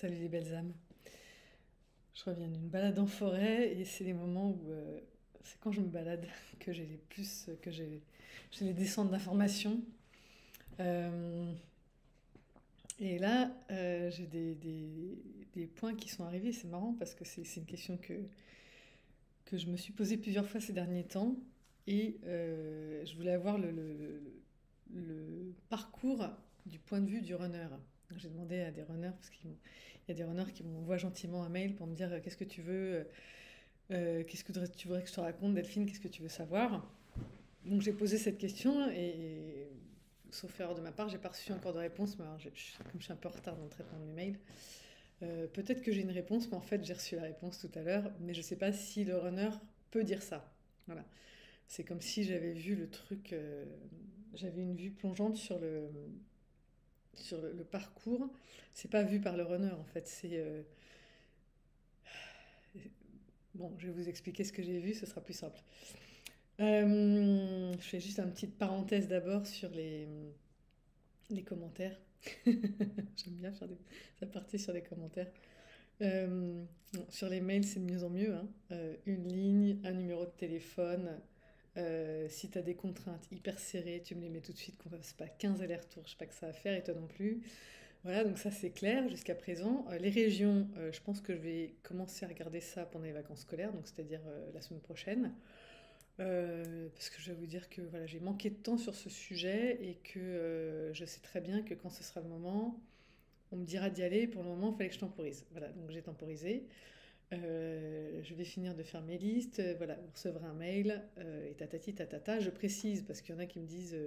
Salut les belles âmes. Je reviens d'une balade en forêt et c'est les moments où c'est quand je me balade que j'ai les plus que j'ai les descentes d'informations. Euh, et là, j'ai des points qui sont arrivés. C'est marrant parce que c'est une question que je me suis posée plusieurs fois ces derniers temps et je voulais avoir le parcours du point de vue du runner. J'ai demandé à des runners parce qu'il y a des runners qui m'envoient gentiment un mail pour me dire qu'est-ce que tu veux. Qu'est-ce que tu voudrais que je te raconte, Delphine? Qu'est-ce que tu veux savoir? Donc j'ai posé cette question sauf erreur de ma part, j'ai pas reçu encore de réponse. Mais alors, comme je suis un peu en retard dans le traitement de mes mails, peut-être que j'ai une réponse, mais en fait j'ai reçu la réponse tout à l'heure. Mais je sais pas si le runner peut dire ça. Voilà. C'est comme si j'avais vu le truc, j'avais une vue plongeante sur le parcours. C'est pas vu par le runner en fait. Bon, je vais vous expliquer ce que j'ai vu, ce sera plus simple. Je fais juste une petite parenthèse d'abord sur les commentaires. J'aime bien faire ça partie sur les commentaires. Non, sur les mails, c'est de mieux en mieux, hein. Une ligne, un numéro de téléphone. Si tu as des contraintes hyper serrées, tu me les mets tout de suite, qu'on ne fasse pas 15 allers-retours, je sais pas que ça à faire et toi non plus. Voilà, donc ça c'est clair jusqu'à présent. Les régions, je pense que je vais commencer à regarder ça pendant les vacances scolaires, donc c'est-à-dire la semaine prochaine. Parce que je vais vous dire que voilà, j'ai manqué de temps sur ce sujet et que je sais très bien que quand ce sera le moment, on me dira d'y aller. Pour le moment, il fallait que je temporise. Voilà, donc j'ai temporisé. Je vais finir de faire mes listes. Voilà, vous recevrez un mail et tatati tatata. Je précise parce qu'il y en a qui me disent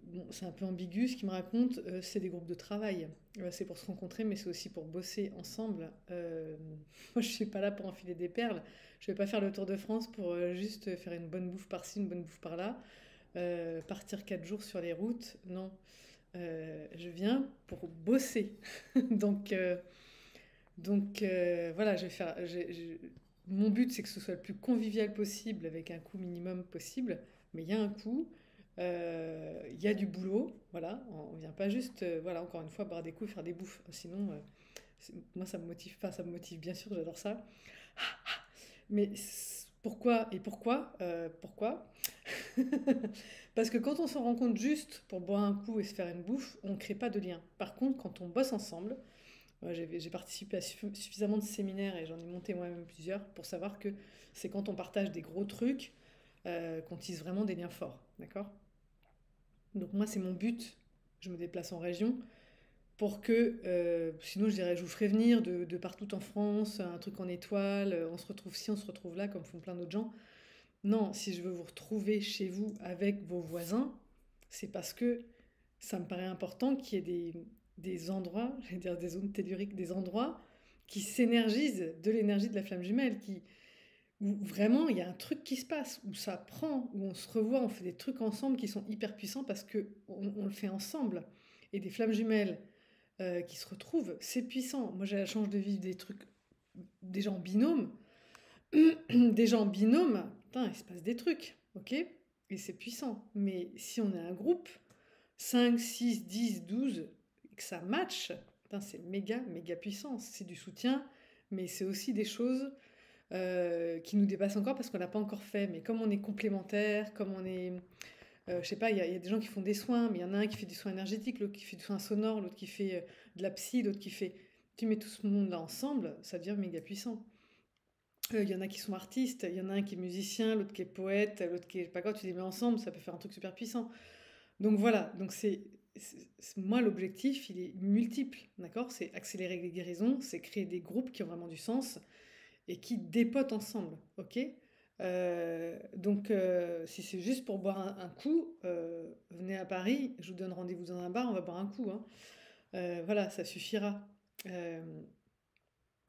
bon, c'est un peu ambigu ce qu'ils me racontent. C'est des groupes de travail. C'est pour se rencontrer, mais c'est aussi pour bosser ensemble. Moi, je suis pas là pour enfiler des perles. Je vais pas faire le tour de France pour juste faire une bonne bouffe par-ci, une bonne bouffe par-là. Partir 4 jours sur les routes, non. Je viens pour bosser. donc, euh, donc, voilà, je vais faire. Mon but, c'est que ce soit le plus convivial possible avec un coût minimum possible. Mais il y a un coût. Il y a du boulot. Voilà, on vient pas juste, voilà, encore une fois, boire des coups et faire des bouffes. Sinon, moi, ça me motive pas. Ça me motive, bien sûr, j'adore ça. Mais pourquoi et pourquoi pourquoi Parce que quand on se rencontre juste pour boire un coup et se faire une bouffe, on ne crée pas de lien. Par contre, quand on bosse ensemble, moi, j'ai participé à suffisamment de séminaires et j'en ai monté moi-même plusieurs pour savoir que c'est quand on partage des gros trucs qu'on tisse vraiment des liens forts. D'accord? Donc moi, c'est mon but. Je me déplace en région pour que, sinon je dirais, je vous ferai venir de partout en France, un truc en étoile, on se retrouve ci, on se retrouve là, comme font plein d'autres gens. Non, si je veux vous retrouver chez vous avec vos voisins, c'est parce que ça me paraît important qu'il y ait des endroits, j'allais dire des zones telluriques, des endroits qui s'énergisent de l'énergie de la flamme jumelle, où vraiment il y a un truc qui se passe, où ça prend, où on se revoit, on fait des trucs ensemble qui sont hyper puissants parce que on le fait ensemble. Et des flammes jumelles qui se retrouvent, c'est puissant. Moi j'ai la chance de vivre des trucs, des gens en binôme, des gens en binôme, putain, il se passe des trucs, ok? Et c'est puissant. Mais si on est un groupe, 5, 6, 10, 12, et que ça match, putain, c'est méga, méga puissant. C'est du soutien, mais c'est aussi des choses qui nous dépassent encore parce qu'on n'a pas encore fait. Mais comme on est complémentaires, comme on est. Je sais pas, il y a des gens qui font des soins, mais il y en a un qui fait du soin énergétique, l'autre qui fait du soin sonore, l'autre qui fait de la psy, l'autre qui fait. Tu mets tout ce monde-là ensemble, ça devient méga puissant. Il y en a qui sont artistes, il y en a un qui est musicien, l'autre qui est poète, l'autre qui est. Je sais pas quoi, tu les mets ensemble, ça peut faire un truc super puissant. Donc voilà, donc moi l'objectif, il est multiple, d'accord? C'est accélérer les guérisons, c'est créer des groupes qui ont vraiment du sens et qui dépotent ensemble, ok? Donc si c'est juste pour boire un coup, venez à Paris, je vous donne rendez-vous dans un bar, on va boire un coup, hein. Voilà, ça suffira. Euh,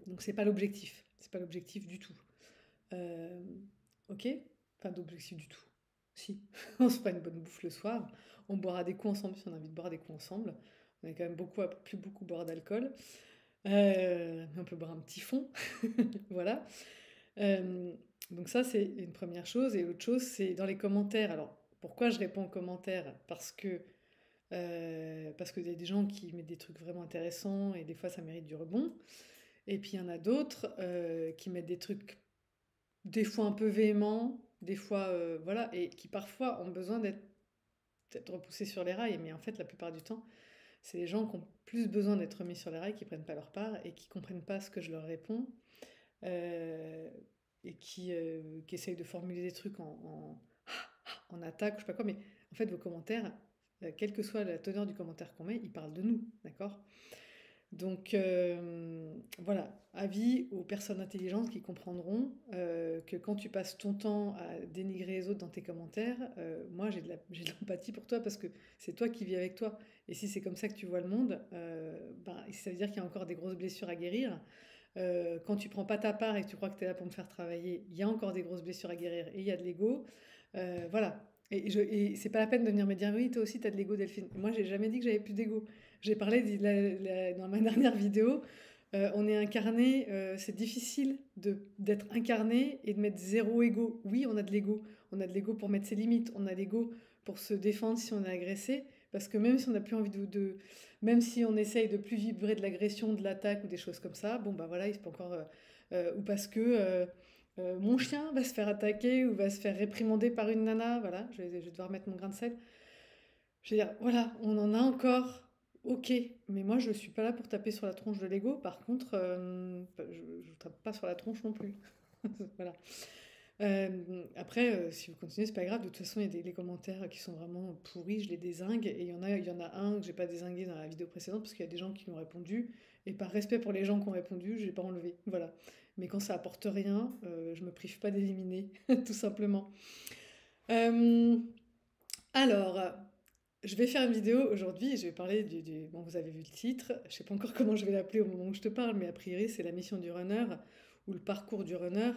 donc c'est pas l'objectif du tout. Euh, ok? Enfin, d'objectif du tout. Si, on se fera une bonne bouffe le soir, on boira des coups ensemble si on a envie de boire des coups ensemble. On est quand même beaucoup à plus beaucoup boire d'alcool. Mais on peut boire un petit fond, voilà. Euh, donc ça, c'est une première chose. Et l'autre chose, c'est dans les commentaires. Alors, pourquoi je réponds aux commentaires? Parce que parce qu'il y a des gens qui mettent des trucs vraiment intéressants et des fois ça mérite du rebond. Et puis il y en a d'autres qui mettent des trucs des fois un peu véhéments, des fois voilà, et qui parfois ont besoin d'être peut-être repoussés sur les rails, mais en fait la plupart du temps, c'est les gens qui ont plus besoin d'être mis sur les rails, qui prennent pas leur part et qui comprennent pas ce que je leur réponds euh, et qui essayent de formuler des trucs en attaque ou je sais pas quoi, mais en fait vos commentaires, quelle que soit la teneur du commentaire qu'on met, ils parlent de nous, d'accord? Donc voilà, avis aux personnes intelligentes qui comprendront que quand tu passes ton temps à dénigrer les autres dans tes commentaires, moi j'ai de l'empathie pour toi parce que c'est toi qui vis avec toi. Et si c'est comme ça que tu vois le monde, ben, ça veut dire qu'il y a encore des grosses blessures à guérir. Quand tu prends pas ta part et que tu crois que tu es là pour me faire travailler, il y a encore des grosses blessures à guérir et il y a de l'ego. Voilà. Et c'est pas la peine de venir me dire oui, toi aussi tu as de l'ego, Delphine. Moi, j'ai jamais dit que j'avais plus d'ego. J'ai parlé dans ma dernière vidéo. On est incarné, c'est difficile d'être incarné et de mettre zéro ego. Oui, on a de l'ego. On a de l'ego pour mettre ses limites. On a de l'ego pour se défendre si on est agressé. Parce que même si on n'a plus envie même si on essaye de plus vibrer de l'agression, de l'attaque ou des choses comme ça, bon bah voilà, il se peut encore. Ou parce que mon chien va se faire attaquer ou va se faire réprimander par une nana, voilà, je vais devoir mettre mon grain de sel. Je veux dire, voilà, on en a encore, ok, mais moi je suis pas là pour taper sur la tronche de l'ego, par contre, je tape pas sur la tronche non plus. Voilà. Après, si vous continuez, c'est pas grave. De toute façon, il y a les commentaires qui sont vraiment pourris, je les dézingue. Et il y en a un que j'ai pas dézingué dans la vidéo précédente parce qu'il y a des gens qui m'ont répondu. Et par respect pour les gens qui ont répondu, je l'ai pas enlevé. Voilà. Mais quand ça apporte rien, je me prive pas d'éliminer, tout simplement. Euh, alors, je vais faire une vidéo aujourd'hui et je vais parler Bon, vous avez vu le titre. Je sais pas encore comment je vais l'appeler au moment où je te parle, mais a priori, c'est la mission du runner ou le parcours du runner.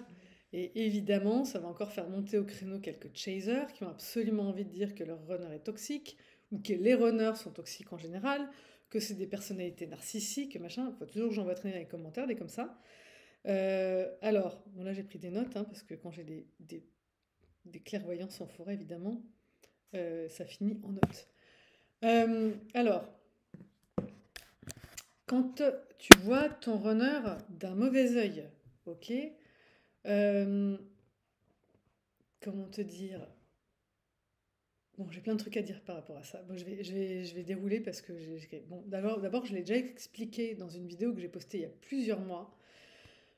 Et évidemment, ça va encore faire monter au créneau quelques chasers qui ont absolument envie de dire que leur runner est toxique ou que les runners sont toxiques en général, que c'est des personnalités narcissiques, machin. Il faut toujours que j'envoie traîner dans les commentaires, des comme ça. Alors, bon là j'ai pris des notes, hein, parce que quand j'ai des clairvoyances en forêt, évidemment, ça finit en notes. Alors, quand tu vois ton runner d'un mauvais œil, ok, euh, comment te dire? Bon, j'ai plein de trucs à dire par rapport à ça. Bon, je vais dérouler parce que bon, d'abord, je l'ai déjà expliqué dans une vidéo que j'ai postée il y a plusieurs mois,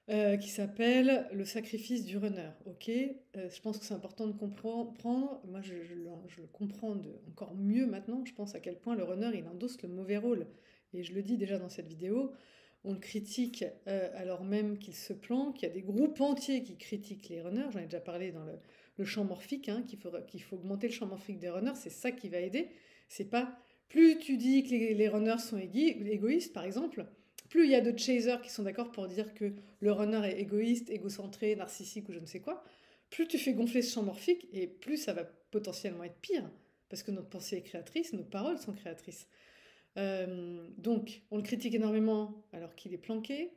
qui s'appelle Le sacrifice du runner. Ok. Je pense que c'est important de comprendre. Moi, je le comprends encore mieux maintenant. Je pense à quel point le runner, il endosse le mauvais rôle. Et je le dis déjà dans cette vidéo. On le critique alors même qu'il se planque. Il y a des groupes entiers qui critiquent les runners. J'en ai déjà parlé dans le champ morphique, hein, qu'il faut augmenter le champ morphique des runners. C'est ça qui va aider. C'est pas plus tu dis que les runners sont égoïstes, par exemple, plus il y a de chasers qui sont d'accord pour dire que le runner est égoïste, égocentré, narcissique ou je ne sais quoi, plus tu fais gonfler ce champ morphique et plus ça va potentiellement être pire. Parce que notre pensée est créatrice, nos paroles sont créatrices. Donc, on le critique énormément alors qu'il est planqué.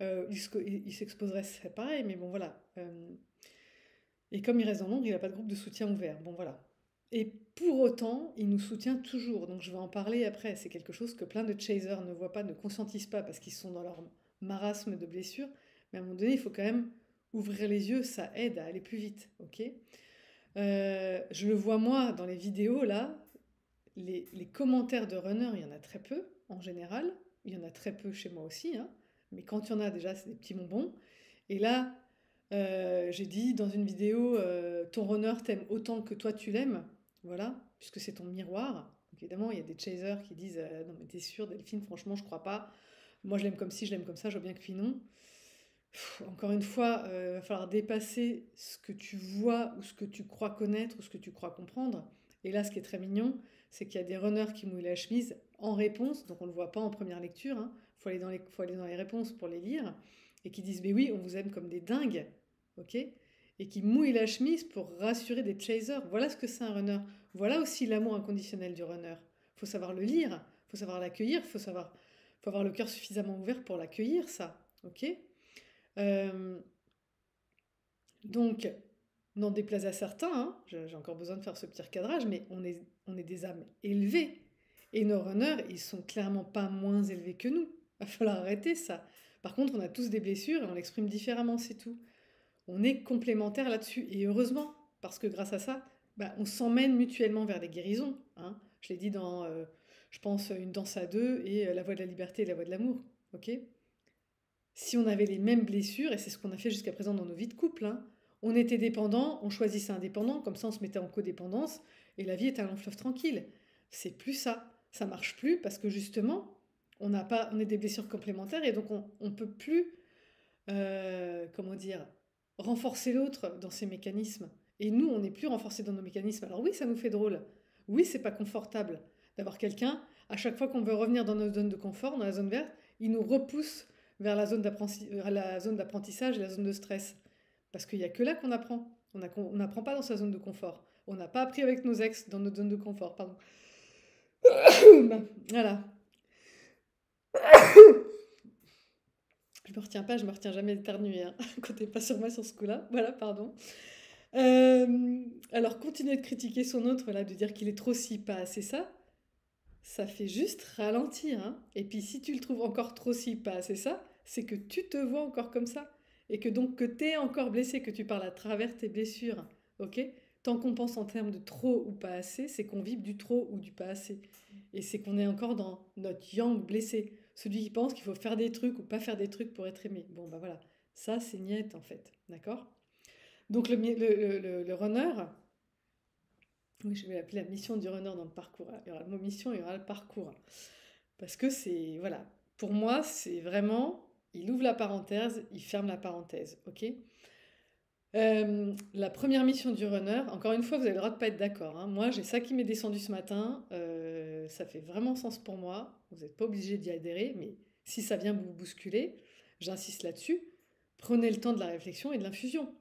Il s'exposerait, c'est pareil, mais bon, voilà. Et comme il reste dans l'ombre, il n'a pas de groupe de soutien ouvert. Bon, voilà. Et pour autant, il nous soutient toujours. Donc, je vais en parler après. C'est quelque chose que plein de chasers ne voient pas, ne conscientisent pas parce qu'ils sont dans leur marasme de blessures. Mais à un moment donné, il faut quand même ouvrir les yeux. Ça aide à aller plus vite. Ok. Je le vois moi dans les vidéos là. Les commentaires de runners, il y en a très peu en général. Il y en a très peu chez moi aussi, hein. Mais quand il y en a déjà, c'est des petits bonbons. Et là, j'ai dit dans une vidéo, ton runner t'aime autant que toi tu l'aimes, voilà, puisque c'est ton miroir. Donc évidemment, il y a des chasers qui disent non mais t'es sûr Delphine, franchement je crois pas. Moi je l'aime comme ci, je l'aime comme ça, je vois bien que puis non. Encore une fois, il va falloir dépasser ce que tu vois ou ce que tu crois connaître ou ce que tu crois comprendre. Et là, ce qui est très mignon, c'est qu'il y a des runners qui mouillent la chemise en réponse, donc on ne le voit pas en première lecture, hein. Faut aller dans les réponses pour les lire, et qui disent, mais oui, on vous aime comme des dingues, ok? Et qui mouillent la chemise pour rassurer des chasers. Voilà ce que c'est un runner. Voilà aussi l'amour inconditionnel du runner. Faut savoir le lire, faut savoir l'accueillir, faut avoir le cœur suffisamment ouvert pour l'accueillir, ça, ok? Euh, donc, n'en déplaise à certains, hein, j'ai encore besoin de faire ce petit recadrage, mais on est des âmes élevées. Et nos runners, ils sont clairement pas moins élevés que nous. Va falloir arrêter ça. Par contre, on a tous des blessures et on l'exprime différemment, c'est tout. On est complémentaires là-dessus. Et heureusement, parce que grâce à ça, bah, on s'emmène mutuellement vers des guérisons, hein. Je l'ai dit dans, je pense, Une danse à deux et La voie de la liberté et La voie de l'amour. Ok. Si on avait les mêmes blessures, et c'est ce qu'on a fait jusqu'à présent dans nos vies de couple, hein, on était dépendant, on choisissait indépendant, comme ça on se mettait en codépendance, et la vie était un long fleuve tranquille. C'est plus ça. Ça marche plus parce que justement, on est des blessures complémentaires et donc on peut plus, comment dire, renforcer l'autre dans ses mécanismes. Et nous, on n'est plus renforcés dans nos mécanismes. Alors oui, ça nous fait drôle. Oui, c'est pas confortable d'avoir quelqu'un, à chaque fois qu'on veut revenir dans notre zone de confort, dans la zone verte, il nous repousse vers la zone d'apprentissage et la zone de stress. Parce qu'il n'y a que là qu'on apprend. On n'apprend pas dans sa zone de confort. On n'a pas appris avec nos ex dans notre zone de confort, pardon. Voilà. Je me retiens pas, je me retiens jamais d'éternuer, hein. Comptez pas sur moi sur ce coup-là. Voilà, pardon. Alors, continuer de critiquer son autre, là, de dire qu'il est trop ci, pas assez ça, ça fait juste ralentir, hein. Et puis, si tu le trouves encore trop ci, pas assez ça, c'est que tu te vois encore comme ça. Et que donc, que t'es encore blessé, que tu parles à travers tes blessures. Ok. Tant qu'on pense en termes de trop ou pas assez, c'est qu'on vibre du trop ou du pas assez. Et c'est qu'on est encore dans notre yang blessé. Celui qui pense qu'il faut faire des trucs ou pas faire des trucs pour être aimé. Bon, bah voilà. Ça, c'est niette, en fait. D'accord. Donc, le runner, oui, je vais l'appeler la mission du runner dans le parcours. Il y aura le mot mission, il y aura le parcours. Parce que c'est, voilà, pour moi, c'est vraiment, il ouvre la parenthèse, il ferme la parenthèse, ok. La première mission du runner, encore une fois, vous avez le droit de ne pas être d'accord, hein. Moi, j'ai ça qui m'est descendu ce matin, ça fait vraiment sens pour moi. Vous n'êtes pas obligé d'y adhérer, mais si ça vient vous bousculer, j'insiste là-dessus, prenez le temps de la réflexion et de l'infusion.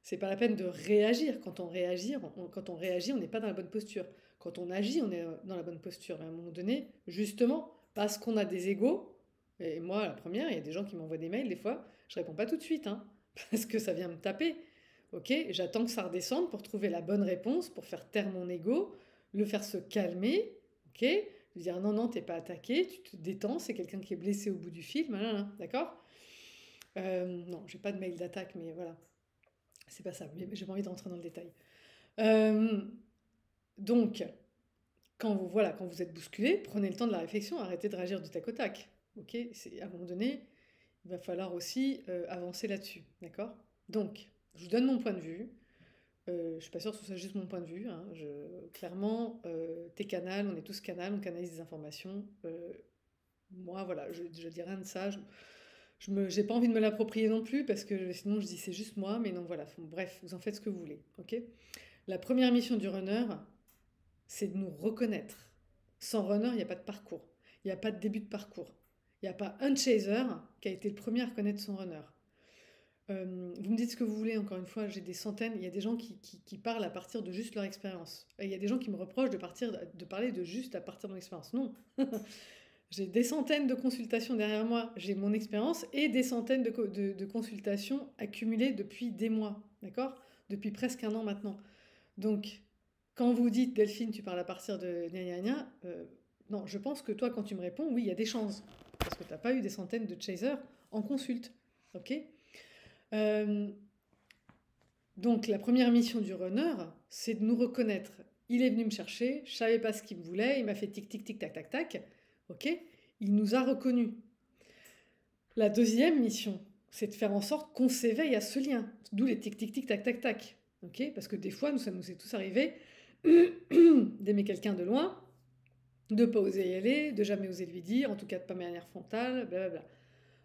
C'est pas la peine de réagir. Quand on réagit, on n'est pas dans la bonne posture. Quand on agit, on est dans la bonne posture. Mais à un moment donné, justement, parce qu'on a des égos, et moi, la première, il y a des gens qui m'envoient des mails, des fois, je réponds pas tout de suite, hein, parce que ça vient me taper. Ok, j'attends que ça redescende pour trouver la bonne réponse, pour faire taire mon ego, le faire se calmer, ok, lui dire non, non, t'es pas attaqué, tu te détends, c'est quelqu'un qui est blessé au bout du fil, d'accord. Non, j'ai pas de mail d'attaque, mais voilà. C'est pas ça, mais j'ai pas envie de rentrer dans le détail. Euh, donc, quand vous êtes bousculé, prenez le temps de la réflexion, arrêtez de réagir du tac au tac. Ok, à un moment donné, il va falloir aussi avancer là-dessus, d'accord. Donc, je vous donne mon point de vue. Je suis pas sûre que ce soit juste mon point de vue, hein. Clairement, t'es canal, on est tous canal, on canalise des informations. Moi, voilà, je dis rien de ça. J'ai pas envie de me l'approprier non plus parce que sinon je dis c'est juste moi, mais non, voilà. Bref, vous en faites ce que vous voulez, ok. La première mission du runner, c'est de nous reconnaître. Sans runner, il n'y a pas de parcours. Il n'y a pas de début de parcours. Il n'y a pas un chaser qui a été le premier à reconnaître son runner. Vous me dites ce que vous voulez, encore une fois, j'ai des centaines, il y a des gens qui parlent à partir de juste leur expérience. Et il y a des gens qui me reprochent de parler de juste à partir de mon expérience. Non. J'ai des centaines de consultations derrière moi, j'ai mon expérience et des centaines de consultations accumulées depuis des mois, d'accord. Depuis presque un an maintenant. Donc, quand vous dites, Delphine, tu parles à partir de gna gna gna, non, je pense que toi, quand tu me réponds, oui, il y a des chances. Parce que tu n'as pas eu des centaines de chasers en consulte. Ok. Euh, donc, la première mission du runner, c'est de nous reconnaître. Il est venu me chercher, je savais pas ce qu'il me voulait, il m'a fait tic tic tic tac tac tac. Ok. Il nous a reconnus. La deuxième mission, c'est de faire en sorte qu'on s'éveille à ce lien. D'où les tic tic tic tac tac tac. Ok. Parce que des fois, ça nous est tous arrivé d'aimer quelqu'un de loin, de ne pas oser y aller, de jamais oser lui dire, en tout cas de pas manière frontale, blablabla.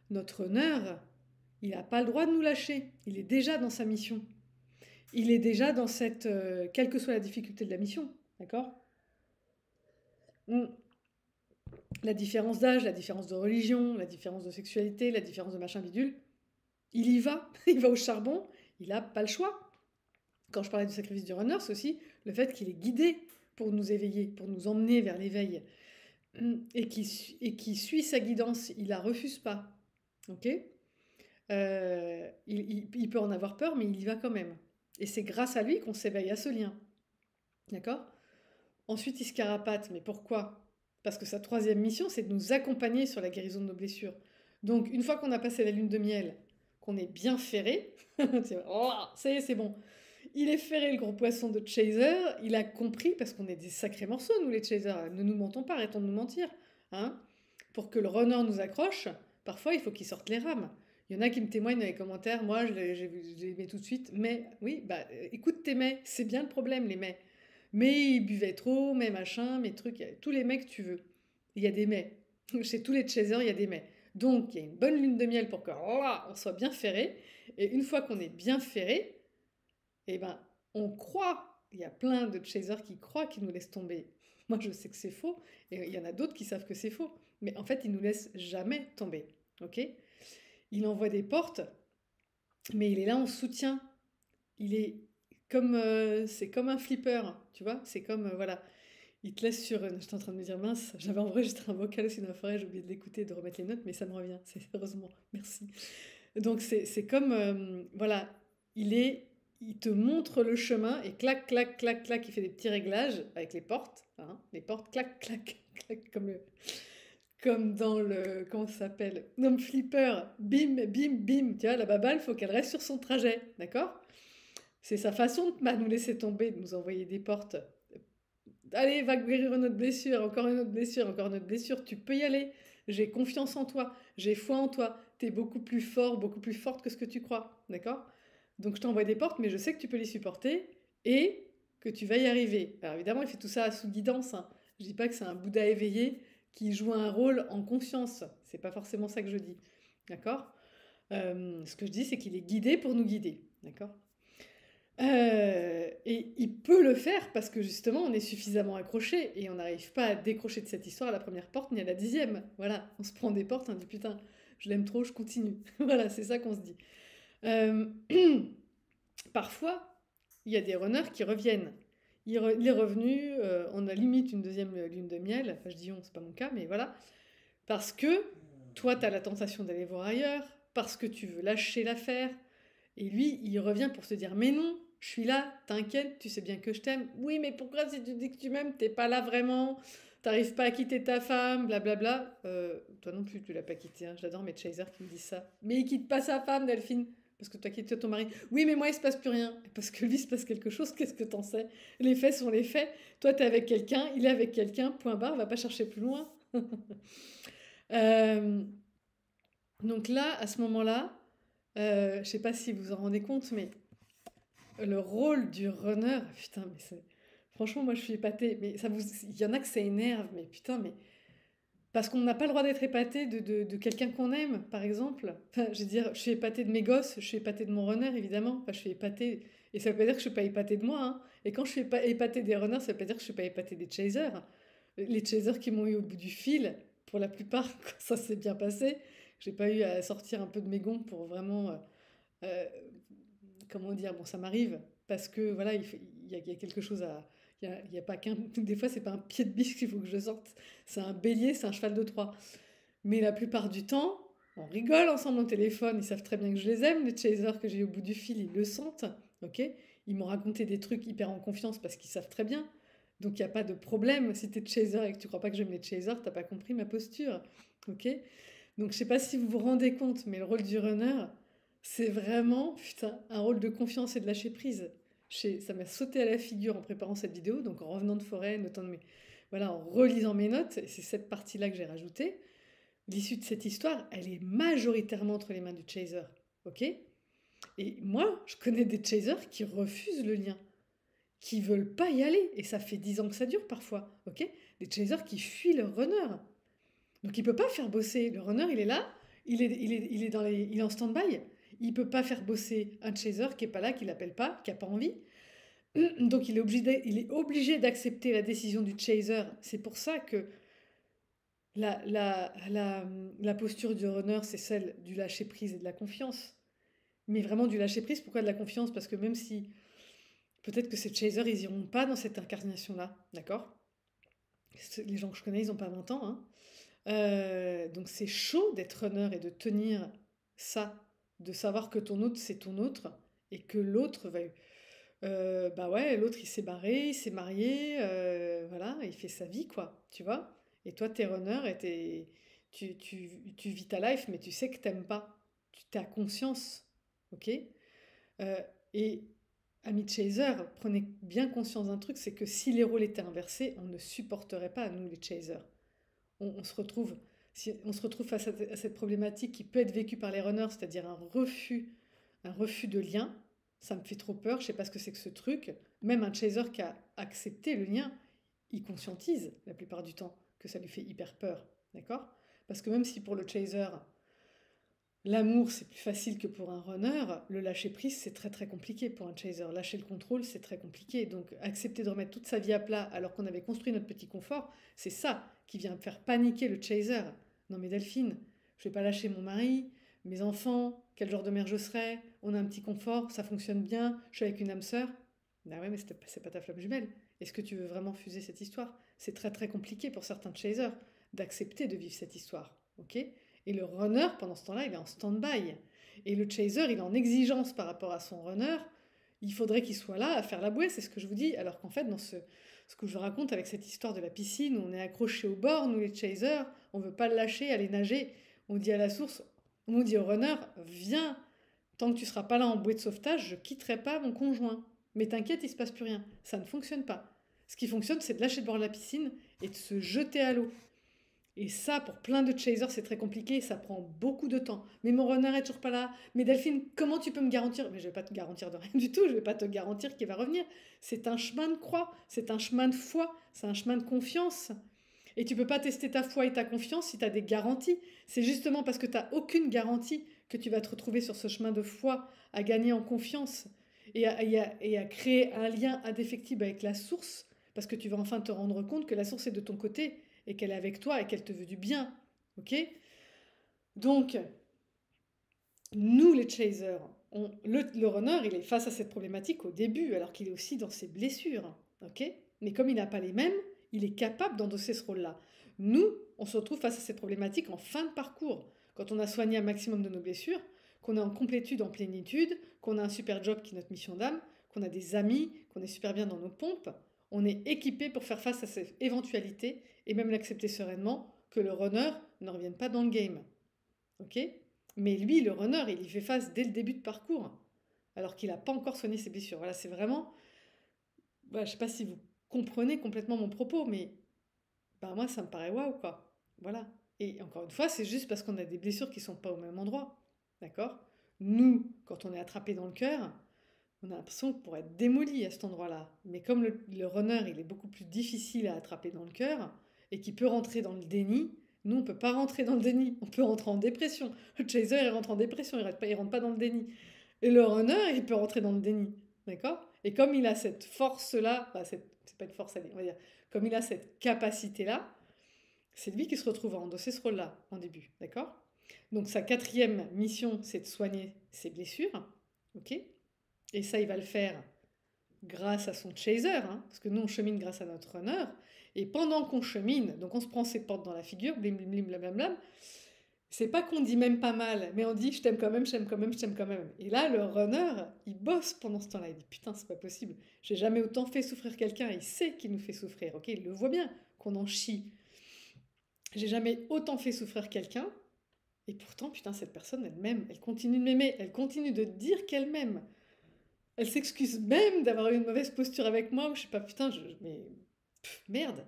Notre honneur, il n'a pas le droit de nous lâcher. Il est déjà dans sa mission. Il est déjà dans cette... quelle que soit la difficulté de la mission, d'accord. La différence d'âge, la différence de religion, la différence de sexualité, la différence de machin bidule, il y va, il va au charbon, il n'a pas le choix. Quand je parlais du sacrifice du runner, c'est aussi le fait qu'il est guidé pour nous éveiller, pour nous emmener vers l'éveil, et qui suit sa guidance, il la refuse pas, ok. Il peut en avoir peur, mais il y va quand même. Et c'est grâce à lui qu'on s'éveille à ce lien, d'accord. Ensuite, il se carapate, mais pourquoi? Parce que sa troisième mission, c'est de nous accompagner sur la guérison de nos blessures. Donc, une fois qu'on a passé la lune de miel, qu'on est bien ferré, oh, ça y est, c'est bon. Il est ferré, le gros poisson de Chaser. Il a compris, parce qu'on est des sacrés morceaux, nous les Chasers. Ne nous mentons pas, arrêtons de nous mentir. Hein. Pour que le runner nous accroche, parfois il faut qu'il sorte les rames. Il y en a qui me témoignent dans les commentaires, moi je les mets tout de suite, mais oui, bah écoute tes mets, c'est bien le problème les mets. Mais ils buvaient trop, mais machin, mes trucs, tous les mecs que tu veux. Il y a des mets. Chez tous les chasers, il y a des mets. Donc il y a une bonne lune de miel pour qu'on soit bien ferré. Et une fois qu'on est bien ferré, eh ben, on croit, il y a plein de chasers qui croient qu'ils nous laissent tomber. Moi, je sais que c'est faux, et il y en a d'autres qui savent que c'est faux. Mais en fait, ils nous laissent jamais tomber. Ok. Il envoie des portes, mais il est là en soutien. Il est comme, c'est comme un flipper, tu vois. C'est comme, voilà, il te laisse sur. J'étais en train de me dire, mince, j'avais enregistré un vocal aussi dans la forêt, j'ai oublié de l'écouter, de remettre les notes, mais ça me revient. C'est heureusement, merci. Donc c'est comme, voilà, il est il te montre le chemin et clac, clac, clac, clac, il fait des petits réglages avec les portes. Hein, les portes, clac, clac, clac, comme dans le, comment ça s'appelle? Non, le flipper, bim, bim, bim. Tu vois, la baballe, il faut qu'elle reste sur son trajet, d'accord? C'est sa façon de nous laisser tomber, de nous envoyer des portes. Allez, va guérir une autre blessure, encore une autre blessure, encore une autre blessure. Tu peux y aller. J'ai confiance en toi, j'ai foi en toi. T'es beaucoup plus fort, beaucoup plus forte que ce que tu crois, d'accord? Donc je t'envoie des portes, mais je sais que tu peux les supporter et que tu vas y arriver. Alors évidemment, il fait tout ça sous guidance. Hein. Je dis pas que c'est un Bouddha éveillé qui joue un rôle en conscience. C'est pas forcément ça que je dis, d'accord? Ce que je dis, c'est qu'il est guidé pour nous guider, d'accord? Et il peut le faire parce que justement on est suffisamment accroché et on n'arrive pas à décrocher de cette histoire à la première porte ni à la 10e. Voilà, on se prend des portes, on dit putain, je l'aime trop, je continue. Voilà, c'est ça qu'on se dit. Euh, Parfois, il y a des runners qui reviennent. Il est revenu, on a limite une deuxième lune de miel, enfin je dis on, c'est pas mon cas, mais voilà, parce que toi tu as la tentation d'aller voir ailleurs, parce que tu veux lâcher l'affaire, et lui, il revient pour se dire mais non, je suis là, t'inquiète, tu sais bien que je t'aime. Oui, mais pourquoi si tu dis que tu m'aimes, t'es pas là vraiment, t'arrives pas à quitter ta femme, blablabla. Toi non plus, tu l'as pas quitté. Hein. J'adore mes chasers qui me disent ça. Mais il quitte pas sa femme, Delphine. Parce que toi quittes ton mari. Oui, mais moi, il se passe plus rien. Parce que lui, il se passe quelque chose, qu'est-ce que t'en sais? Les faits sont les faits. Toi, t'es avec quelqu'un, il est avec quelqu'un, point barre, va pas chercher plus loin. Euh, donc là, à ce moment-là, je sais pas si vous vous en rendez compte, mais le rôle du runner, putain, mais c'est. Franchement, moi je suis épatée. Mais ça vous. Il y en a que ça énerve, mais putain, mais. Parce qu'on n'a pas le droit d'être épaté de quelqu'un qu'on aime, par exemple. Enfin, je veux dire, je suis épatée de mes gosses, je suis épatée de mon runner, évidemment. Enfin, je suis épatée. Et ça veut pas dire que je suis pas épatée de moi. Hein. Et quand je suis épatée des runners, ça veut pas dire que je suis pas épatée des chasers. Les chasers qui m'ont eu au bout du fil, pour la plupart, quand ça s'est bien passé, j'ai pas eu à sortir un peu de mes gonds pour vraiment. Euh, comment dire, bon, ça m'arrive parce que voilà, il y a quelque chose à. Il y a pas qu'un. Des fois, c'est pas un pied de biche qu'il faut que je sorte, c'est un bélier, c'est un cheval de Troie. Mais la plupart du temps, on rigole ensemble au téléphone, ils savent très bien que je les aime, les chasers que j'ai au bout du fil, ils le sentent, ok? Ils m'ont raconté des trucs hyper en confiance parce qu'ils savent très bien. Donc il n'y a pas de problème. Si tu es chaser et que tu crois pas que j'aime les chasers, t'as pas compris ma posture. Ok. Donc je sais pas si vous vous rendez compte, mais le rôle du runner, c'est vraiment putain, un rôle de confiance et de lâcher prise. Ça m'a sauté à la figure en préparant cette vidéo, donc en revenant de forêt, voilà, en relisant mes notes, et c'est cette partie-là que j'ai rajoutée. L'issue de cette histoire, elle est majoritairement entre les mains du chaser. Ok. Et moi, je connais des chasers qui refusent le lien, qui veulent pas y aller, et ça fait 10 ans que ça dure parfois. Ok. Des chasers qui fuient leur runner. Donc il peut pas faire bosser. Le runner, il est là, il est en stand-by. Il peut pas faire bosser un chaser qui est pas là, qui l'appelle pas, qui a pas envie. Donc il est obligé d'accepter la décision du chaser. C'est pour ça que la posture du runner, c'est celle du lâcher prise et de la confiance. Mais vraiment du lâcher prise, pourquoi de la confiance? Parce que même si peut-être que ces chasers, ils iront pas dans cette incarnation-là, d'accord? Les gens que je connais, ils ont pas 20 ans, hein. Donc c'est chaud d'être runner et de tenir ça, de savoir que ton autre c'est ton autre et que l'autre va. Bah ouais, l'autre il s'est barré, il s'est marié, voilà, il fait sa vie quoi, tu vois. Et toi, t'es runner et tu vis ta life, mais tu sais que t'aimes pas. Tu as conscience, ok? Et amis chaser, prenez bien conscience d'un truc, c'est que si les rôles étaient inversés, on ne supporterait pas, nous les chasers. On se retrouve, si on se retrouve face à cette problématique qui peut être vécue par les runners, c'est-à-dire un refus de lien. Ça me fait trop peur, je sais pas ce que c'est que ce truc. Même un chaser qui a accepté le lien, il conscientise la plupart du temps que ça lui fait hyper peur, d'accord? Parce que même si pour le chaser, l'amour, c'est plus facile que pour un runner. Le lâcher prise, c'est très très compliqué pour un chaser. Lâcher le contrôle, c'est très compliqué. Donc accepter de remettre toute sa vie à plat alors qu'on avait construit notre petit confort, c'est ça qui vient faire paniquer le chaser. Non mais Delphine, je vais pas lâcher mon mari, mes enfants, quel genre de mère je serai, on a un petit confort, ça fonctionne bien, je suis avec une âme sœur. Ah ouais, mais c'est pas ta flamme jumelle. Est-ce que tu veux vraiment fuser cette histoire? C'est très très compliqué pour certains chasers d'accepter de vivre cette histoire. Ok? Et le runner, pendant ce temps-là, il est en stand-by. Et le chaser, il est en exigence par rapport à son runner. Il faudrait qu'il soit là à faire la bouée, c'est ce que je vous dis. Alors qu'en fait, dans ce que je vous raconte avec cette histoire de la piscine, où on est accroché au bord, nous les chasers, on ne veut pas le lâcher, aller nager. On dit à la source, on dit au runner, viens, tant que tu ne seras pas là en bouée de sauvetage, je ne quitterai pas mon conjoint. Mais t'inquiète, il ne se passe plus rien. Ça ne fonctionne pas. Ce qui fonctionne, c'est de lâcher le bord de la piscine et de se jeter à l'eau. Et ça, pour plein de chasers, c'est très compliqué, ça prend beaucoup de temps. Mais mon runner est toujours pas là. Mais Delphine, comment tu peux me garantir? Mais je vais pas te garantir de rien du tout, je vais pas te garantir qu'il va revenir. C'est un chemin de croix, c'est un chemin de foi, c'est un chemin de confiance. Et tu peux pas tester ta foi et ta confiance si tu as des garanties. C'est justement parce que tu n'as aucune garantie que tu vas te retrouver sur ce chemin de foi, à gagner en confiance et à créer un lien indéfectible avec la source, parce que tu vas enfin te rendre compte que la source est de ton côté et qu'elle est avec toi et qu'elle te veut du bien. Ok? Donc, nous les chasers, le runner, il est face à cette problématique au début, alors qu'il est aussi dans ses blessures. Ok? Mais comme il n'a pas les mêmes, il est capable d'endosser ce rôle-là. Nous, on se retrouve face à cette problématique en fin de parcours, quand on a soigné un maximum de nos blessures, qu'on est en complétude, en plénitude, qu'on a un super job qui est notre mission d'âme, qu'on a des amis, qu'on est super bien dans nos pompes. On est équipé pour faire face à cette éventualité et même l'accepter sereinement que le runner ne revienne pas dans le game. Ok? Mais lui, le runner, il y fait face dès le début de parcours, alors qu'il n'a pas encore soigné ses blessures. Voilà, c'est vraiment... Voilà, je ne sais pas si vous comprenez complètement mon propos, mais bah, moi, ça me paraît waouh, quoi. Voilà. Et encore une fois, c'est juste parce qu'on a des blessures qui ne sont pas au même endroit. D'accord? Nous, quand on est attrapé dans le cœur, on a l'impression qu'on pourrait être démoli à cet endroit-là. Mais comme le runner, il est beaucoup plus difficile à attraper dans le cœur et qui peut rentrer dans le déni, nous, on ne peut pas rentrer dans le déni. On peut rentrer en dépression. Le chaser, il rentre en dépression, il rentre pas dans le déni. Et le runner, il peut rentrer dans le déni. D'accord? Et comme il a cette force-là, enfin, c'est pas une force, on va dire, comme il a cette capacité-là, c'est lui qui se retrouve à endosser ce rôle-là en début. D'accord? Donc sa quatrième mission, c'est de soigner ses blessures. Ok? Et ça, il va le faire grâce à son chaser, hein, parce que nous, on chemine grâce à notre runner. Et pendant qu'on chemine, donc on se prend ses portes dans la figure, blim blim blim blam blam blam, c'est pas qu'on dit même pas mal, mais on dit je t'aime quand même, je t'aime quand même, je t'aime quand même. Et là, le runner, il bosse pendant ce temps-là. Il dit putain, c'est pas possible. J'ai jamais autant fait souffrir quelqu'un. Il sait qu'il nous fait souffrir. Ok, il le voit bien qu'on en chie. J'ai jamais autant fait souffrir quelqu'un. Et pourtant, putain, cette personne, elle m'aime. Elle continue de m'aimer. Elle continue de dire qu'elle m'aime. Elle s'excuse même d'avoir eu une mauvaise posture avec moi. Ou je sais pas, putain, mais merde.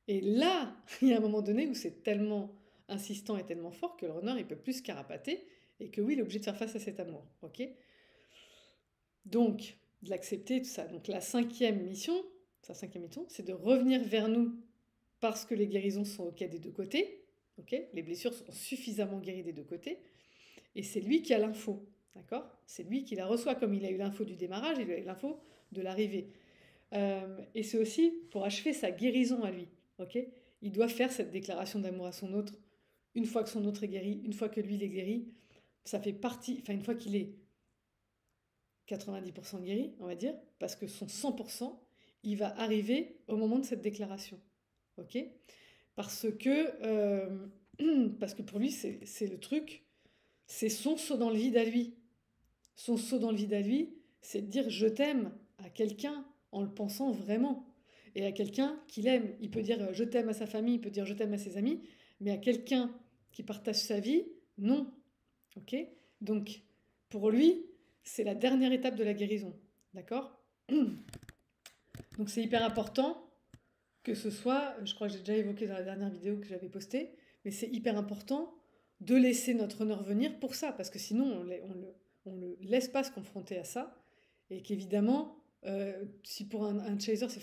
Et là, il y a un moment donné où c'est tellement insistant et tellement fort que le runner, il peut plus se carapater et que oui, il est obligé de faire face à cet amour. Ok? Donc, de l'accepter, tout ça. Donc, sa cinquième mission, c'est de revenir vers nous parce que les guérisons sont OK des deux côtés. Ok? Les blessures sont suffisamment guéries des deux côtés. Et c'est lui qui a l'info. D'accord? C'est lui qui la reçoit, comme il a eu l'info du démarrage, il a eu l'info de l'arrivée. Et c'est aussi pour achever sa guérison à lui. Ok? Il doit faire cette déclaration d'amour à son autre. Une fois que son autre est guéri, une fois que lui il est guéri, ça fait partie, enfin une fois qu'il est 90% guéri, on va dire, parce que son 100%, il va arriver au moment de cette déclaration. Ok? Parce que, parce que pour lui, c'est le truc, c'est son saut dans le vide à lui. Son saut dans le vide à lui, c'est de dire je t'aime à quelqu'un en le pensant vraiment. et à quelqu'un qu'il aime. Il peut dire je t'aime à sa famille, il peut dire je t'aime à ses amis, mais à quelqu'un qui partage sa vie, non. Ok? Donc, pour lui, c'est la dernière étape de la guérison. D'accord? Donc, c'est hyper important que ce soit, je crois que j'ai déjà évoqué dans la dernière vidéo que j'avais postée, mais c'est hyper important de laisser notre honneur venir pour ça, parce que sinon, on le laisse pas se confronter à ça, et qu'évidemment, si pour un chaser, c'est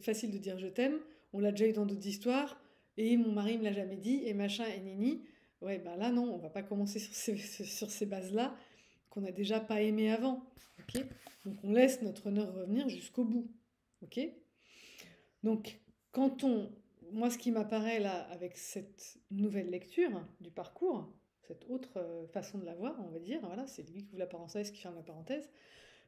facile de dire je t'aime, on l'a déjà eu dans d'autres histoires, et mon mari me l'a jamais dit, et machin, et nini, ouais, bah là, non, on va pas commencer sur ces bases-là, qu'on a déjà pas aimé avant, ok? Donc on laisse notre honneur revenir jusqu'au bout, ok? Donc, quand on... Moi, ce qui m'apparaît là, avec cette nouvelle lecture du parcours, cette autre façon de la voir, on va dire, voilà, c'est lui qui ouvre la parenthèse, qui ferme la parenthèse,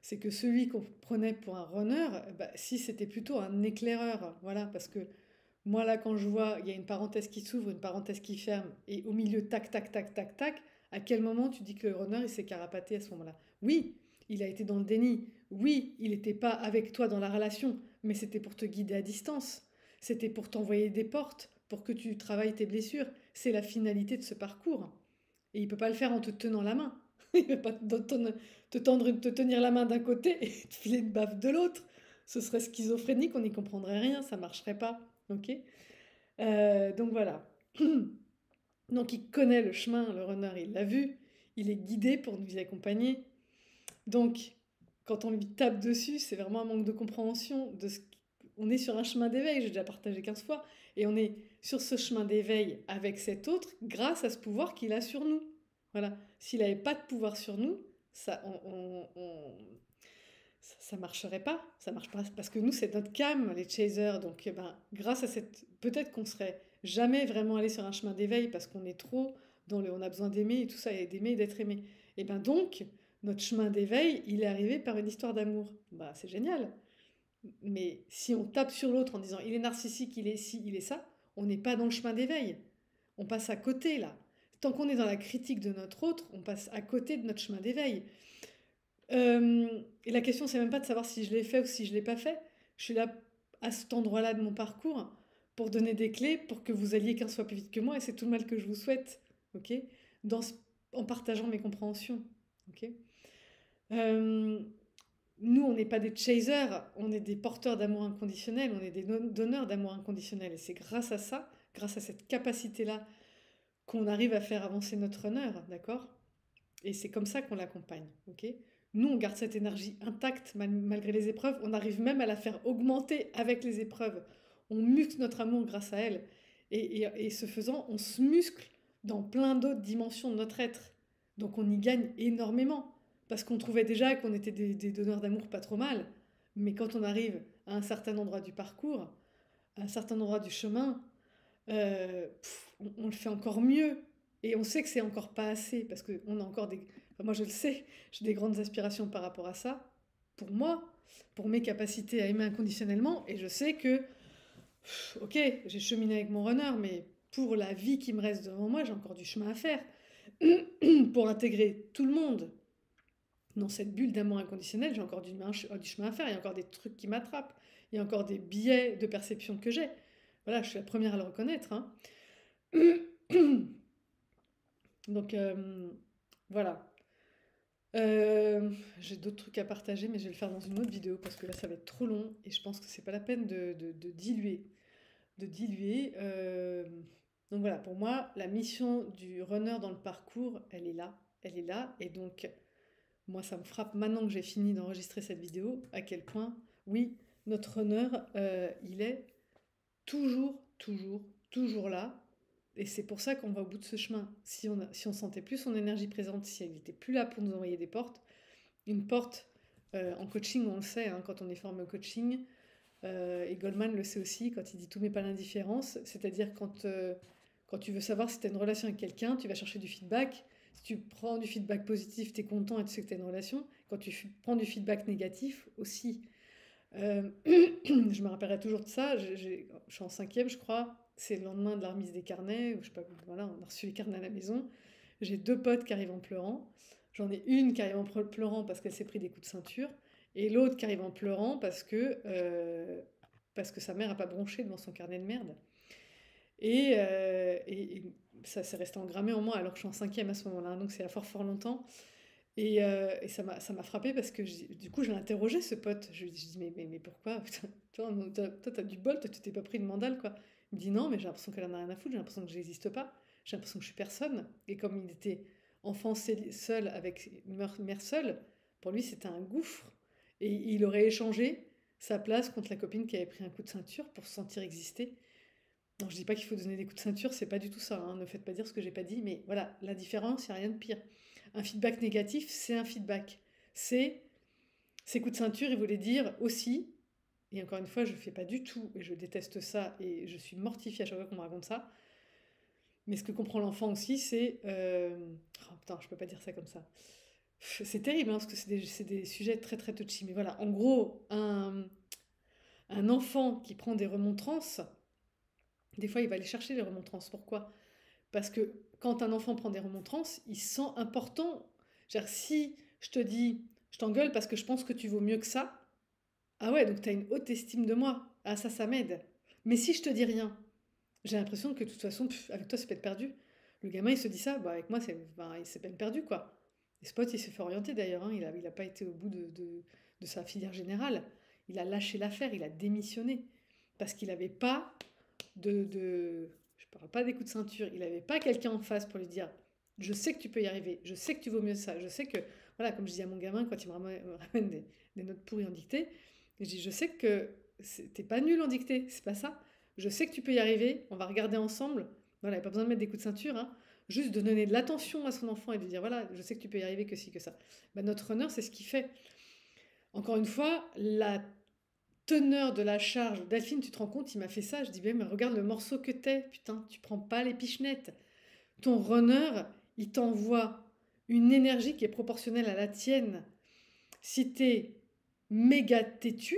c'est que celui qu'on prenait pour un runner, bah, si c'était plutôt un éclaireur, voilà, parce que moi là, quand je vois, il y a une parenthèse qui s'ouvre, une parenthèse qui ferme, et au milieu, tac, tac, tac, tac, tac, à quel moment tu dis que le runner, il s'est carapaté à ce moment-là? Oui, il a été dans le déni. Oui, il n'était pas avec toi dans la relation, mais c'était pour te guider à distance. C'était pour t'envoyer des portes, pour que tu travailles tes blessures. C'est la finalité de ce parcours. Et il ne peut pas le faire en te tenant la main. Il ne peut pas te tenir la main d'un côté et te filer une baffe de l'autre. Ce serait schizophrénique, on n'y comprendrait rien, ça ne marcherait pas. Ok? Donc voilà. Donc il connaît le chemin, le runner, il l'a vu, il est guidé pour nous y accompagner. Donc quand on lui tape dessus, c'est vraiment un manque de compréhension de ce on est sur un chemin d'éveil, j'ai déjà partagé 15 fois, et on est sur ce chemin d'éveil avec cet autre grâce à ce pouvoir qu'il a sur nous. Voilà. S'il n'avait pas de pouvoir sur nous, ça, ça marcherait pas. Ça marche pas parce que nous, c'est notre cam, les chasers. Donc, eh ben, grâce à cette, peut-être qu'on serait jamais vraiment allé sur un chemin d'éveil parce qu'on est trop dans le, on a besoin d'aimer et tout ça, et d'aimer et d'être aimé. Et ben donc, notre chemin d'éveil, il est arrivé par une histoire d'amour. Bah, c'est génial. Mais si on tape sur l'autre en disant il est narcissique, il est ci, il est ça, on n'est pas dans le chemin d'éveil. On passe à côté là. Tant qu'on est dans la critique de notre autre, on passe à côté de notre chemin d'éveil. Et la question, c'est même pas de savoir si je l'ai fait ou si je l'ai pas fait. Je suis là à cet endroit-là de mon parcours pour donner des clés pour que vous alliez 15 fois plus vite que moi et c'est tout le mal que je vous souhaite, ok? Dans en partageant mes compréhensions, ok? Euh, Nous, on n'est pas des chasers, on est des porteurs d'amour inconditionnel, on est des donneurs d'amour inconditionnel et c'est grâce à ça, grâce à cette capacité-là, qu'on arrive à faire avancer notre honneur, d'accord? Et c'est comme ça qu'on l'accompagne, ok? Nous, on garde cette énergie intacte malgré les épreuves. On arrive même à la faire augmenter avec les épreuves. On muscle notre amour grâce à elle. Et ce faisant, on se muscle dans plein d'autres dimensions de notre être. Donc on y gagne énormément. Parce qu'on trouvait déjà qu'on était des donneurs d'amour pas trop mal. Mais quand on arrive à un certain endroit du parcours, à un certain endroit du chemin, on le fait encore mieux. Et on sait que c'est encore pas assez, parce qu'on a encore des... enfin, moi je le sais, j'ai des grandes aspirations par rapport à ça, pour moi, pour mes capacités à aimer inconditionnellement, et je sais que, ok, j'ai cheminé avec mon runner, mais pour la vie qui me reste devant moi, j'ai encore du chemin à faire, pour intégrer tout le monde dans cette bulle d'amour inconditionnel, j'ai encore du chemin à faire, il y a encore des trucs qui m'attrapent, il y a encore des biais de perception que j'ai. Voilà, je suis la première à le reconnaître, hein. Donc voilà. J'ai d'autres trucs à partager, mais je vais le faire dans une autre vidéo parce que là ça va être trop long et je pense que c'est pas la peine de diluer. De diluer. Donc voilà, pour moi, la mission du runner dans le parcours, elle est là. Elle est là. Et donc, moi, ça me frappe maintenant que j'ai fini d'enregistrer cette vidéo, à quel point, oui, notre runner, il est toujours, toujours, toujours là. Et c'est pour ça qu'on va au bout de ce chemin. Si on sentait plus son énergie présente, si elle n'était plus là pour nous envoyer des portes, une porte, en coaching, on le sait, hein, quand on est formé au coaching, et Goldman le sait aussi quand il dit tout mais pas l'indifférence, c'est-à-dire quand tu veux savoir si tu as une relation avec quelqu'un, tu vas chercher du feedback. Si tu prends du feedback positif, tu es content et tu sais que tu as une relation. Quand tu prends du feedback négatif aussi, je me rappellerai toujours de ça. Je suis en cinquième, je crois. C'est le lendemain de la remise des carnets. Ou je sais pas, voilà, on a reçu les carnets à la maison. J'ai deux potes qui arrivent en pleurant. J'en ai une qui arrive en pleurant parce qu'elle s'est pris des coups de ceinture. Et l'autre qui arrive en pleurant parce que sa mère n'a pas bronché devant son carnet de merde. Et ça s'est resté engrammé en moi alors que je suis en cinquième à ce moment-là, hein, donc c'est à fort fort longtemps. Et ça m'a frappé parce que du coup, j'ai interrogé ce pote. Je lui ai dit, mais pourquoi? Putain, toi, t'as du bol, toi, tu t'es pas pris de mandale, quoi. Il me dit non, mais j'ai l'impression qu'elle en a rien à foutre, j'ai l'impression que j'existe pas, j'ai l'impression que je suis personne. Et comme il était enfant seul avec une mère seule, pour lui, c'était un gouffre. Et il aurait échangé sa place contre la copine qui avait pris un coup de ceinture pour se sentir exister. Non, je dis pas qu'il faut donner des coups de ceinture, c'est pas du tout ça, hein. Ne faites pas dire ce que j'ai pas dit, mais voilà, la différence, il n'y a rien de pire. Un feedback négatif, c'est un feedback. C'est ces coups de ceinture, ils voulaient dire aussi, et encore une fois, je fais pas du tout, et je déteste ça, et je suis mortifiée à chaque fois qu'on me raconte ça, mais ce que comprend l'enfant aussi, c'est... Oh putain, je peux pas dire ça comme ça. C'est terrible, hein, parce que c'est des sujets très très touchy, mais voilà, en gros, un enfant qui prend des remontrances, des fois, il va aller chercher les remontrances. Pourquoi? Parce que quand un enfant prend des remontrances, il se sent important. Genre, si je te dis, je t'engueule parce que je pense que tu vaux mieux que ça, ah ouais, donc tu as une haute estime de moi. Ah, ça m'aide. Mais si je te dis rien, j'ai l'impression que de toute façon, avec toi, c'est peine perdue. Le gamin, il se dit ça, bah, avec moi, c'est peine perdue, quoi. Et ce pote, il s'est fait orienter d'ailleurs, hein. Il a pas été au bout de sa filière générale. Il a lâché l'affaire, il a démissionné. Parce qu'il n'avait pas je parle pas des coups de ceinture, il n'avait pas quelqu'un en face pour lui dire je sais que tu peux y arriver, je sais que tu vaux mieux ça, je sais que, voilà, comme je dis à mon gamin quand il me ramène des notes pourries en dictée, je dis je sais que t'es pas nul en dictée, c'est pas ça, je sais que tu peux y arriver, on va regarder ensemble, voilà, il n'y a pas besoin de mettre des coups de ceinture, hein, juste de donner de l'attention à son enfant et de dire voilà, je sais que tu peux y arriver, que si, que ça. Bah, notre runner, c'est ce qu'il fait. Encore une fois, la teneur de la charge. Delphine, tu te rends compte, il m'a fait ça. Je dis, mais regarde le morceau que t'es. Putain, tu prends pas les pichenettes. Ton runner, il t'envoie une énergie qui est proportionnelle à la tienne. Si t'es méga têtu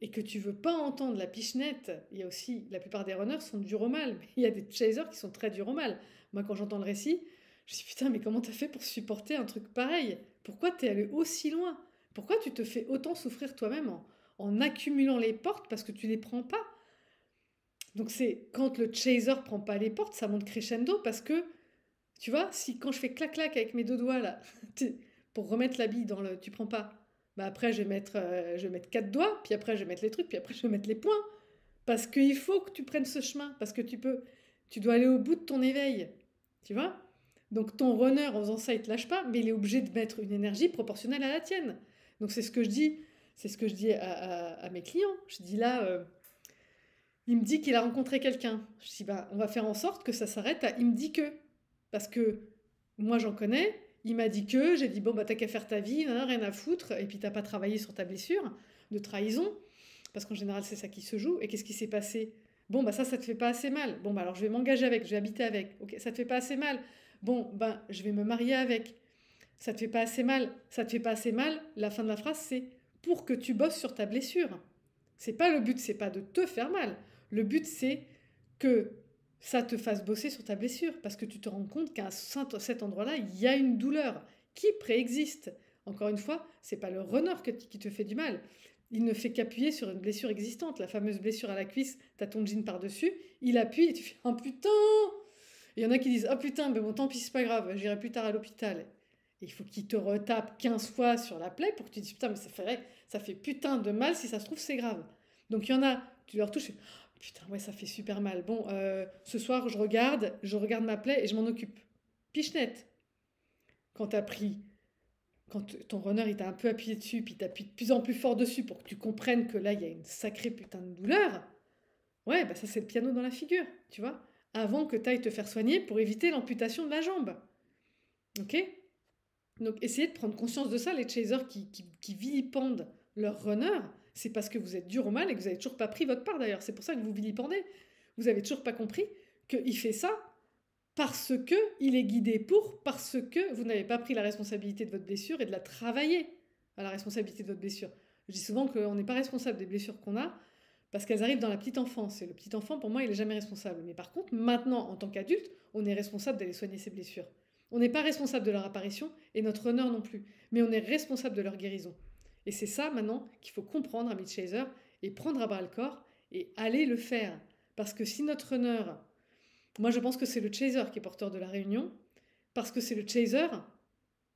et que tu veux pas entendre la pichenette, il y a aussi, la plupart des runners sont durs au mal. Mais il y a des chasers qui sont très durs au mal. Moi, quand j'entends le récit, je me dis, putain, mais comment t'as fait pour supporter un truc pareil? Pourquoi t'es allé aussi loin? Pourquoi tu te fais autant souffrir toi-même en accumulant les portes parce que tu les prends pas? Donc c'est quand le chaser prend pas les portes, ça monte crescendo parce que, tu vois, si quand je fais clac-clac avec mes deux doigts là, pour remettre la bille dans le tu prends pas, bah après je vais mettre quatre doigts, puis après je vais mettre les trucs, puis après je vais mettre les points. Parce qu'il faut que tu prennes ce chemin, parce que tu dois aller au bout de ton éveil, tu vois. Donc ton runner, en faisant ça, il te lâche pas, mais il est obligé de mettre une énergie proportionnelle à la tienne. Donc c'est ce que je dis à mes clients. Je dis là, il me dit qu'il a rencontré quelqu'un. Je dis bah on va faire en sorte que ça s'arrête à il me dit que, parce que moi j'en connais. Il m'a dit que, j'ai dit bon bah t'as qu'à faire ta vie, hein, rien à foutre, et puis t'as pas travaillé sur ta blessure de trahison. Parce qu'en général, c'est ça qui se joue. Et qu'est-ce qui s'est passé? Bon, bah ça te fait pas assez mal. Bon, bah alors je vais m'engager avec, je vais habiter avec. Ok, ça te fait pas assez mal. Bon, ben je vais me marier avec. Ça te fait pas assez mal. Ça te fait pas assez mal. La fin de la phrase, c'est pour que tu bosses sur ta blessure. C'est pas le but, c'est pas de te faire mal. Le but, c'est que ça te fasse bosser sur ta blessure. Parce que tu te rends compte qu'à cet endroit-là, il y a une douleur qui préexiste. Encore une fois, c'est pas le runner qui te fait du mal. Il ne fait qu'appuyer sur une blessure existante. La fameuse blessure à la cuisse, t'as ton jean par-dessus, il appuie et tu fais oh putain! Il y en a qui disent oh putain, mais bon, tant pis, c'est pas grave, j'irai plus tard à l'hôpital. Et il faut qu'il te retape 15 fois sur la plaie pour que tu dises putain, mais ça fait putain de mal, si ça se trouve, c'est grave. Donc il y en a, tu leur touches, oh, putain, ouais, ça fait super mal. Bon, ce soir, je regarde ma plaie et je m'en occupe. Pichenette, quand t'as pris quand ton runner il t'a un peu appuyé dessus, puis t'appuies de plus en plus fort dessus pour que tu comprennes que là il y a une sacrée putain de douleur, ouais, bah ça c'est le piano dans la figure, tu vois, avant que tu ailles te faire soigner pour éviter l'amputation de la jambe. Ok? Donc essayez de prendre conscience de ça, les chasers qui vilipendent leur runner, c'est parce que vous êtes dur au mal et que vous n'avez toujours pas pris votre part d'ailleurs. C'est pour ça que vous vilipendez. Vous n'avez toujours pas compris qu'il fait ça parce que il est guidé parce que vous n'avez pas pris la responsabilité de votre blessure et de la travailler à la responsabilité de votre blessure. Je dis souvent qu'on n'est pas responsable des blessures qu'on a parce qu'elles arrivent dans la petite enfance. Et le petit enfant, pour moi, il n'est jamais responsable. Mais par contre, maintenant, en tant qu'adulte, on est responsable d'aller soigner ses blessures. On n'est pas responsable de leur apparition et notre honneur non plus. Mais on est responsable de leur guérison. Et c'est ça, maintenant, qu'il faut comprendre, ami Chaser, et prendre à bras le corps et aller le faire. Parce que si notre runner, moi je pense que c'est le chaser qui est porteur de la réunion, parce que c'est le chaser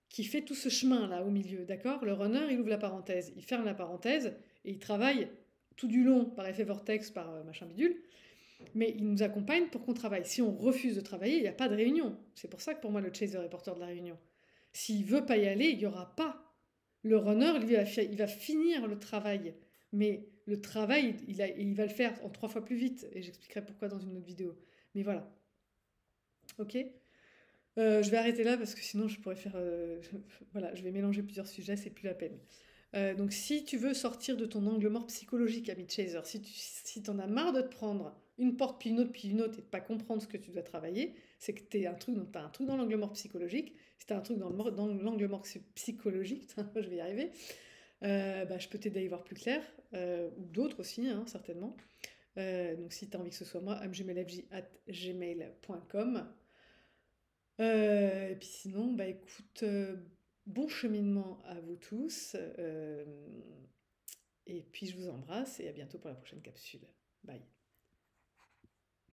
qui fait tout ce chemin là au milieu, d'accord? Le runner, il ouvre la parenthèse, il ferme la parenthèse et il travaille tout du long par effet vortex, par machin bidule, mais il nous accompagne pour qu'on travaille. Si on refuse de travailler, il n'y a pas de réunion. C'est pour ça que pour moi le chaser est porteur de la réunion. S'il veut pas y aller, il n'y aura pas. Le runner, lui, il va finir le travail, mais le travail, il va le faire en 3 fois plus vite, et j'expliquerai pourquoi dans une autre vidéo. Mais voilà, ok. Je vais arrêter là parce que sinon je pourrais faire... voilà, je vais mélanger plusieurs sujets, c'est plus la peine. Donc si tu veux sortir de ton angle mort psychologique, ami chaser, si t'en as marre de te prendre une porte puis une autre et de pas comprendre ce que tu dois travailler, c'est que t'as un truc dans l'angle mort psychologique. Si t'as un truc dans l'angle mort psychologique, je vais y arriver, bah, je peux t'aider à y voir plus clair, ou d'autres aussi, hein, certainement. Donc si tu as envie que ce soit moi, amjmelfj@gmail.com. Et puis sinon, bah écoute, bon cheminement à vous tous. Et puis je vous embrasse et à bientôt pour la prochaine capsule. Bye.